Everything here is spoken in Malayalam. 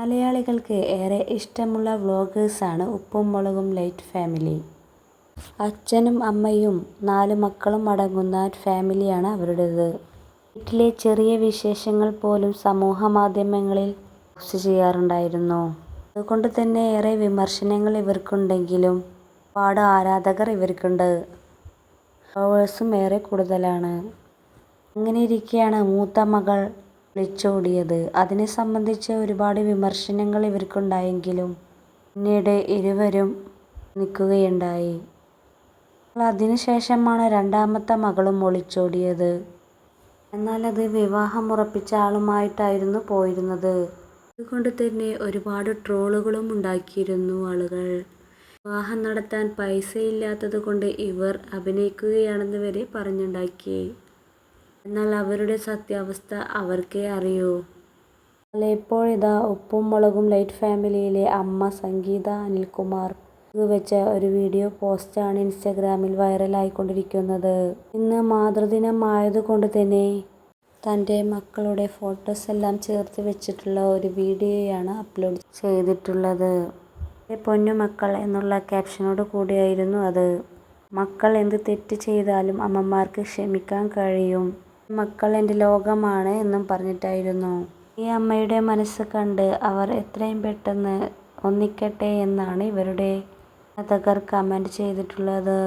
മലയാളികൾക്ക് ഏറെ ഇഷ്ടമുള്ള വ്ളോഗേഴ്സാണ് ഉപ്പും മുളകും ലൈറ്റ് ഫാമിലി. അച്ഛനും അമ്മയും 4 മക്കളും അടങ്ങുന്ന ഫാമിലിയാണ് അവരുടേത്. വീട്ടിലെ ചെറിയ വിശേഷങ്ങൾ പോലും സമൂഹ മാധ്യമങ്ങളിൽ പോസ്റ്റ് ചെയ്യാറുണ്ടായിരുന്നു. അതുകൊണ്ട് തന്നെ ഏറെ വിമർശനങ്ങൾ ഇവർക്കുണ്ടെങ്കിലും ഒരുപാട് ആരാധകർ ഇവർക്കുണ്ട്. ഫോളോവേഴ്സും ഏറെ കൂടുതലാണ്. അങ്ങനെയിരിക്കെയാണ് മൂത്ത മകൾ ഒളിച്ചോടിയത്. അതിനെ സംബന്ധിച്ച് ഒരുപാട് വിമർശനങ്ങൾ ഇവർക്കുണ്ടായെങ്കിലും പിന്നീട് ഇരുവരും ഒന്നിക്കുകയുണ്ടായി. അതിനുശേഷമാണ് രണ്ടാമത്തെ മകളും ഒളിച്ചോടിയത്. എന്നാൽ അത് വിവാഹമുറപ്പിച്ച ആളുമായിട്ടായിരുന്നു പോയിരുന്നത്. അതുകൊണ്ട് തന്നെ ഒരുപാട് ട്രോളുകളും ഉണ്ടാക്കിയിരുന്നു ആളുകൾ. വിവാഹം നടത്താൻ പൈസയില്ലാത്തത് കൊണ്ട് ഇവർ അഭിനയിക്കുകയാണെന്ന് വരെ പറഞ്ഞുണ്ടാക്കി. എന്നാൽ അവരുടെ സത്യാവസ്ഥ അവർക്കേ അറിയൂ. എന്നാൽ ഇപ്പോഴിതാ ഉപ്പും മുളകും ലൈറ്റ് ഫാമിലിയിലെ അമ്മ സംഗീത അനിൽകുമാർ പങ്കുവെച്ച ഒരു വീഡിയോ പോസ്റ്റാണ് ഇൻസ്റ്റഗ്രാമിൽ വൈറലായിക്കൊണ്ടിരിക്കുന്നത്. ഇന്ന് മാതൃദിനം ആയതുകൊണ്ട് തന്നെ തൻ്റെ മക്കളുടെ ഫോട്ടോസ് എല്ലാം ചേർത്ത് വെച്ചിട്ടുള്ള ഒരു വീഡിയോയാണ് അപ്ലോഡ് ചെയ്തിട്ടുള്ളത്. എൻ്റെ പൊന്നുമക്കൾ എന്നുള്ള ക്യാപ്ഷനോട് കൂടിയായിരുന്നു അത്. മക്കൾ എന്ത് തെറ്റ് ചെയ്താലും അമ്മമാർക്ക് ക്ഷമിക്കാൻ കഴിയും. മക്കൾ എൻ്റെ ലോകമാണ് എന്നും പറഞ്ഞിട്ടായിരുന്നു. ഈ അമ്മയുടെ മനസ്സ് കണ്ട് അവർ എത്രയും പെട്ടെന്ന് ഒന്നിക്കട്ടെ എന്നാണ് ഇവരുടെ ആരാധകർ കമന്റ് ചെയ്തിട്ടുള്ളത്.